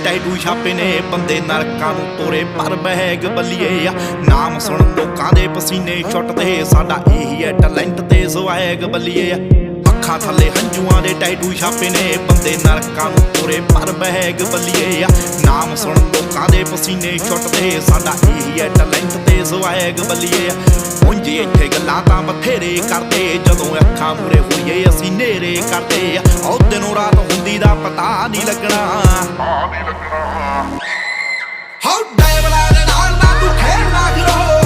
tattoo ਛਾਪੇ ਨੇ ਬੰਦੇ ਨਰਕਾਂ ਨੂੰ ਤੋਰੇ ਪਰ ਬਹਿਗ ਬੱਲੀਏ ਆ ਨਾਮ ਸੁਣ ਲੋਕਾਂ ਦੇ ਪਸੀਨੇ ਛੁੱਟਦੇ ਸਾਡਾ ਇਹੀ ਹੈ ਟੈਲੈਂਟ ਤੇ ਸਵੈਗ ਬੱਲੀਏ ਆ ਅੱਖਾਂ ਥੱਲੇ ਹੰਝੂਆਂ ਦੇ ਟੈਟੂ ਛਾਪੇ ਨੇ ਬੰਦੇ ਨਰਕਾਂ ਨੂੰ ਤੋਰੇ ਪਰ ਬਹਿਗ ਬੱਲੀਏ ਆ ਨਾਮ ਸੁਣ ਲੋਕਾਂ ਦੇ ਪਸੀਨੇ ਛੁੱਟਦੇ ਸਾਡਾ ਇਹੀ ਹੈ ਟੈਲੈਂਟ ਤੇ ਸਵੈਗ ਬੱਲੀਏ ਆ ਉਂਝ ਇੱਥੇ ਗੱਲਾਂ ਤਾਂ ਬਥੇਰੇ ਕਰਦੇ ਜਦੋਂ ਅੱਖਾਂ ਮੂਰੇ ਹੋਈਏ ਅਸੀਂ ਨੇਰੇ ਕਰਦੇ ਆ ਉਹ ਦਿਨੋਂ ਰਾਤ ਹੁੰਦੀ ਦਾ ਪਤਾ ਨਹੀਂ ਲੱਗਣਾ ਹਾਉ ਡੈਵਲਾਂ ਦੇ ਨਾਲ ਨਾ ਤੂੰ ਖੇਡਣਾ ਫਿਰੋ